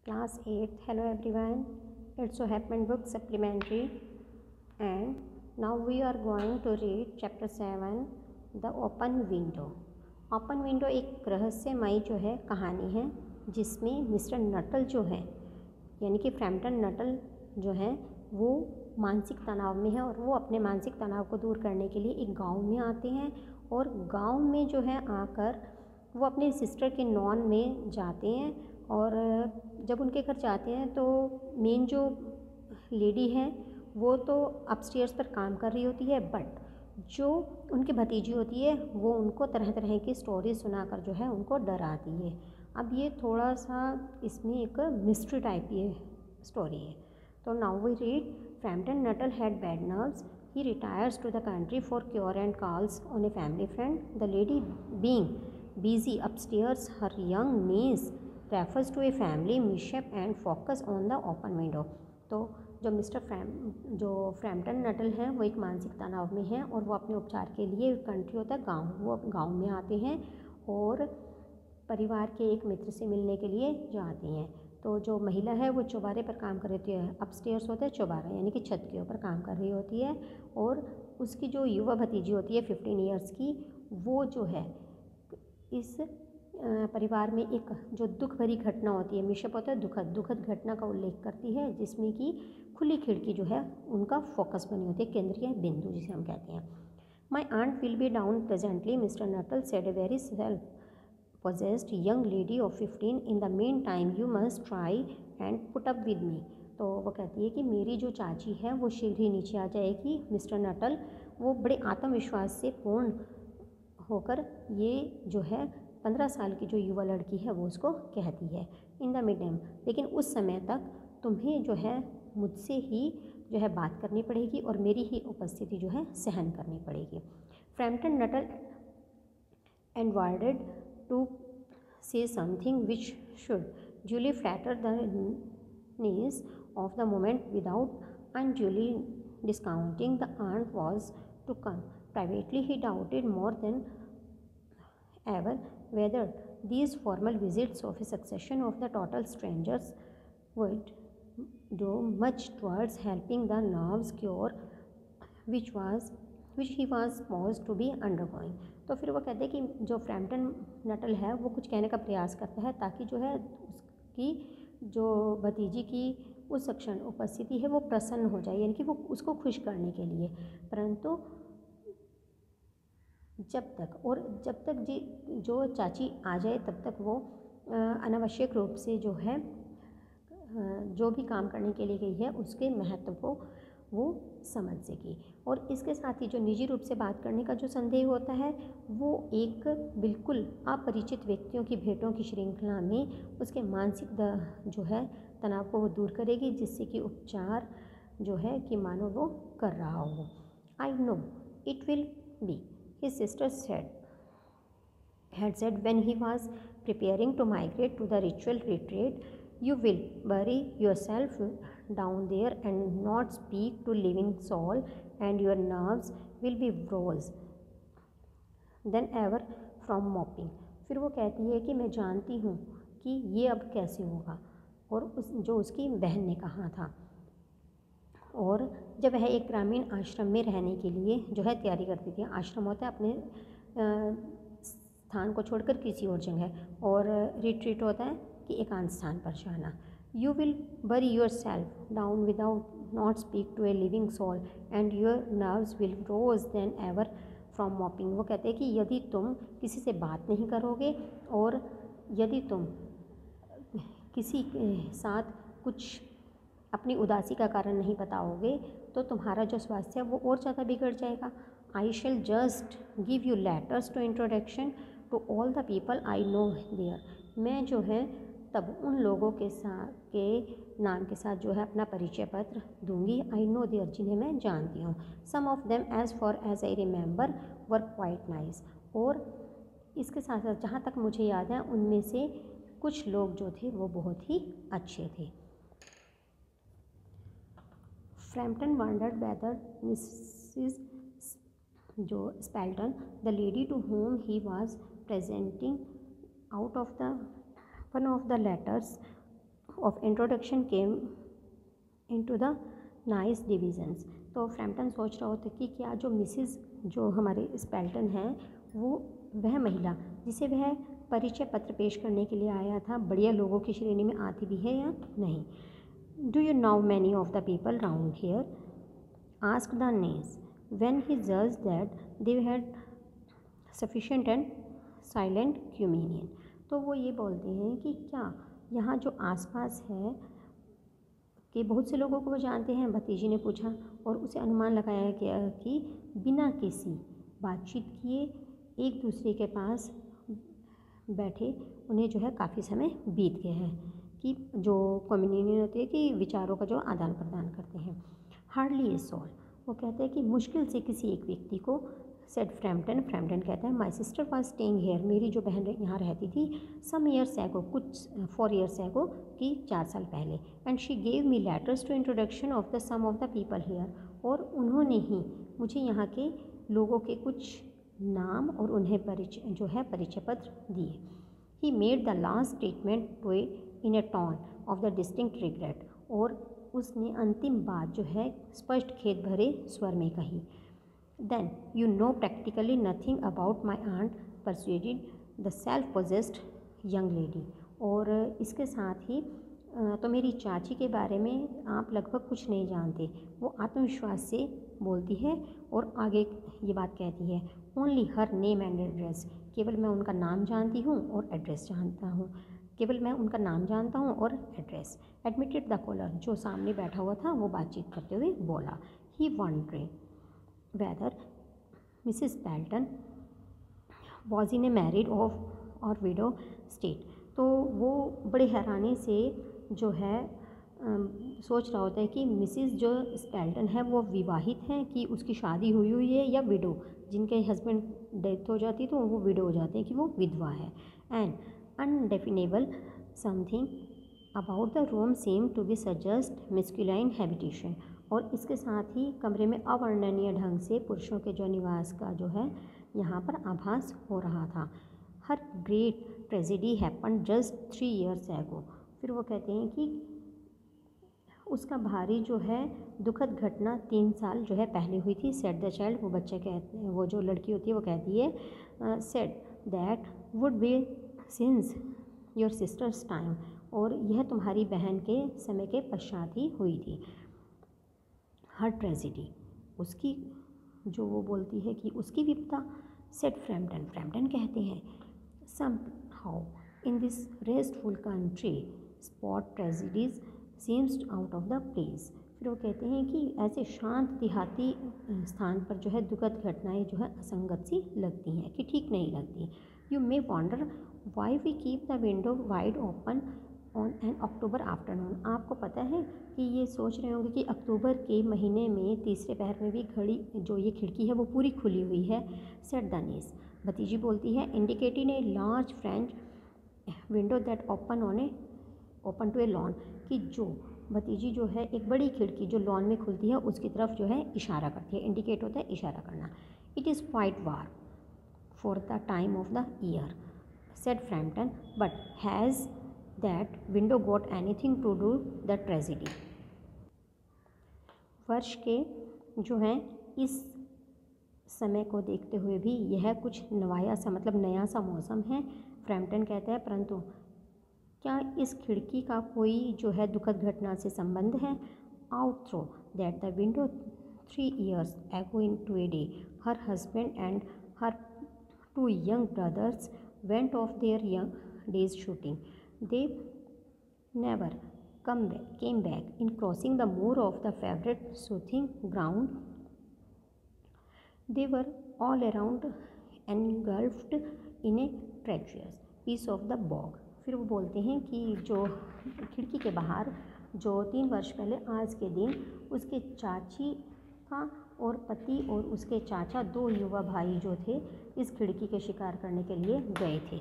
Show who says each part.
Speaker 1: Class 8. Hello everyone. It's Happen Book Supplementary, and now we are going to read Chapter 7, The Open Window. Open window एक रहस्यमयी जो है कहानी है जिसमें मिस्टर नटल जो है यानी कि फ्रैम्पटन नटल जो है वो मानसिक तनाव में है और वो अपने मानसिक तनाव को दूर करने के लिए एक गांव में आते हैं और गांव में जो है आकर वो अपने सिस्टर के नॉन में जाते हैं। और जब उनके घर जाते हैं तो मेन जो लेडी है वो तो अपस्टेयर्स पर काम कर रही होती है, बट जो उनकी भतीजी होती है वो उनको तरह तरह की स्टोरी सुनाकर जो है उनको डराती है। अब ये थोड़ा सा इसमें एक मिस्ट्री टाइप की स्टोरी है। तो now we read Frampton Nuttel had bad nerves. He retires to the country for cure and calls on a family friend. The lady, being busy upstairs, her young niece refers to a family mishap and focus on the open window. तो जो Frampton Nuttall हैं वो एक मानसिक तनाव में हैं और वो अपने उपचार के लिए कंट्री होता है गाँव, वो गाँव में आते हैं और परिवार के एक मित्र से मिलने के लिए जाती हैं। तो जो महिला है वो चौबारे पर काम कर रही है, अपस्टेयर्स होता है चौबारा यानी कि छत के ऊपर काम कर रही होती है, और उसकी जो युवा भतीजी होती है 15 ईयर्स की, वो जो है इस परिवार में एक जो दुख भरी घटना होती है, मिशप होता है दुखद घटना का उल्लेख करती है जिसमें कि खुली खिड़की जो है उनका फोकस बनी होती है, केंद्रीय बिंदु जिसे हम कहते हैं। My aunt will be down presently, mister Nuttel said a very self possessed young lady of 15. In the meantime you must try and put up with me. तो वो कहती है कि मेरी जो चाची है वो शीघ्र ही नीचे आ जाएगी। मिस्टर नटल वो बड़े आत्मविश्वास से पूर्ण होकर ये जो है 15 साल की जो युवा लड़की है वो उसको कहती है, इन द मिड टाइम, लेकिन उस समय तक तुम्हें जो है मुझसे ही जो है बात करनी पड़ेगी और मेरी ही उपस्थिति जो है सहन करनी पड़ेगी। Frampton Nuttall endeavored to say something which should duly flatter the niece of the moment without unduly discounting the aunt was to come. Privately he doubted more than ever whether these formal visits of a succession of the total strangers would do much towards helping the nerves cure which he was supposed to be undergoing. तो फिर वो कहते हैं कि जो Frampton Nuttall है वो कुछ कहने का प्रयास करता है ताकि जो है उसकी जो भतीजी की उस क्षण उपस्थिति है वो प्रसन्न हो जाए, यानी कि वो उसको खुश करने के लिए, परंतु जब तक जो चाची आ जाए तब तक वो अनावश्यक रूप से जो है जो भी काम करने के लिए गई है उसके महत्व को वो समझ सके। और इसके साथ ही जो निजी रूप से बात करने का जो संदेह होता है वो एक बिल्कुल अपरिचित व्यक्तियों की भेंटों की श्रृंखला में उसके मानसिक जो है तनाव को वो दूर करेगी, जिससे कि उपचार जो है कि मानो वो कर रहा हो। I know it will be, his sister had said when he was preparing to migrate to the ritual retreat, you will bury yourself down there and not speak to living soul, and your nerves will be worse than ever from mopping. फिर वो कहती है कि मैं जानती हूँ कि ये अब कैसे होगा, और जो उसकी बहन ने कहा था। और जब वह एक ग्रामीण आश्रम में रहने के लिए जो है तैयारी करती थी, आश्रम होता है अपने स्थान को छोड़कर किसी और जगह, और रिट्रीट होता है कि एकांत स्थान पर जाना। You will bury your self down without not speak to a living soul and your nerves will rose than ever from moping. वो कहते हैं कि यदि तुम किसी से बात नहीं करोगे और यदि तुम किसी के साथ कुछ अपनी उदासी का कारण नहीं बताओगे तो तुम्हारा जो स्वास्थ्य है वो और ज़्यादा बिगड़ जाएगा। I shall just give you letters to introduction to all the people I know there. मैं जो है तब उन लोगों के नाम के साथ जो है अपना परिचय पत्र दूंगी, आई नो देयर, जिन्हें मैं जानती हूँ। Some of them as far as I remember were quite nice. और इसके साथ साथ जहाँ तक मुझे याद है उनमें से कुछ लोग जो थे वो बहुत ही अच्छे थे। फ्रैम्पटन वंडर्ड वेदर मिसेस जो Spelton, the lady to whom he was presenting out of the one of the letters of introduction came into the nice divisions. तो फ्रैम्पटन सोच रहा होता कि क्या जो मिसिस जो हमारे स्पेल्टन हैं वो वह महिला जिसे वह परिचय पत्र पेश करने के लिए आया था बढ़िया लोगों की श्रेणी में आती भी है या नहीं। Do you know many of the people round here ask the ness when he जज that they had sufficient and silent communion. तो वो ये बोलते हैं कि क्या यहाँ जो आसपास है कि बहुत से लोगों को वो जानते हैं। भतीजी ने पूछा और उसे अनुमान लगाया गया कि बिना किसी बातचीत किए एक दूसरे के पास बैठे उन्हें जो है काफ़ी समय बीत गया है कि जो कम्युनियन होती है कि विचारों का जो आदान प्रदान करते हैं। हार्डली ए सोल, वो कहते हैं कि मुश्किल से किसी एक व्यक्ति को। सेड फ्रैम्पटन, फ्रैम्पटन कहता है my sister was staying hair, मेरी जो बहन यहाँ रहती थी सम ईयर्स एगो, कुछ 4 ईयर्स एगो कि 4 साल पहले। And she gave me letters to introduction of the some of the people here, और उन्होंने ही मुझे यहाँ के लोगों के कुछ नाम और उन्हें परिचय पत्र दिए। He made the last statement to in a tone of the distinct regret, और उसने अंतिम बात जो है स्पष्ट खेद भरे स्वर में कही। Then you know practically nothing about my aunt persuaded the self possessed young lady, और इसके साथ ही तो मेरी चाची के बारे में आप लगभग कुछ नहीं जानते। वो आत्मविश्वास से बोलती है और आगे ये बात कहती है only her name and address, केवल मैं उनका नाम जानती हूँ और एड्रेस जानता हूँ, केवल मैं उनका नाम जानता हूँ और एड्रेस। एडमिटेड द कॉलर, जो सामने बैठा हुआ था वो बातचीत करते हुए बोला। He wondering whether Mrs Pelton was in a married of or widow state. तो वो बड़े हैरानी से जो है सोच रहा होता है कि मिसिस जो स्पेल्टन है वो विवाहित हैं कि उसकी शादी हुई है या विडो, जिनके हस्बैंड डेथ हो जाती है तो वो विडो हो जाते हैं कि वो विधवा है। And undefinable something about the room seem to be suggest masculine habitation, और इसके साथ ही कमरे में अवर्णनीय ढंग से पुरुषों के जो निवास का जो है यहाँ पर आभास हो रहा था। Her great tragedy happen just 3 years ago. फिर वो कहते हैं कि उसका भारी जो है दुखद घटना 3 साल जो है पहले हुई थी। सेड द चाइल्ड, वो बच्चे कहते हैं, वो जो लड़की होती है वो कहती है said that would be since your sisters time, और यह तुम्हारी बहन के समय के पश्चात ही हुई थी। हर ट्रेजिडी, उसकी जो वो बोलती है कि उसकी विपदा। सेड फ्रैम्पटन, फ्रैम्पटन कहते हैं some how in this restful country spot tragedies seems out of the place. फिर वो कहते हैं कि ऐसे शांत देहाती स्थान पर जो है दुखद घटनाएं जो है असंगत सी लगती हैं, कि ठीक नहीं लगती। You may wonder why we keep the window wide open on an October afternoon. आपको पता है कि ये सोच रहे होंगे कि अक्टूबर के महीने में तीसरे पहर में भी घड़ी जो ये खिड़की है वो पूरी खुली हुई है। सेड द नीस, भतीजी बोलती है indicating a large French window that open to a lawn, कि जो भतीजी जो है एक बड़ी खिड़की जो लॉन में खुलती है उसकी तरफ जो है इशारा करती है। इंडिकेट होता है इशारा करना। It is quite warm for the time of the year, said Frampton, but has that window got anything to do the tragedy. वर्ष के जो हैं इस समय को देखते हुए भी यह कुछ नवाया सा मतलब नया सा मौसम है। फ्रैम्पटन कहता है परंतु क्या इस खिड़की का कोई जो है दुखद घटना से संबंध है। Out through that the window 3 years ago into a day her husband and her 2 young brothers went off their young days shooting. They never came back. In crossing the moor of the favorite shooting ground, they were all around engulfed in a treacherous piece of the bog. फिर वो बोलते हैं कि जो खिड़की के बाहर जो 3 वर्ष पहले आज के दिन उसके चाची का और पति और उसके चाचा 2 युवा भाई जो थे इस खिड़की के शिकार करने के लिए गए थे।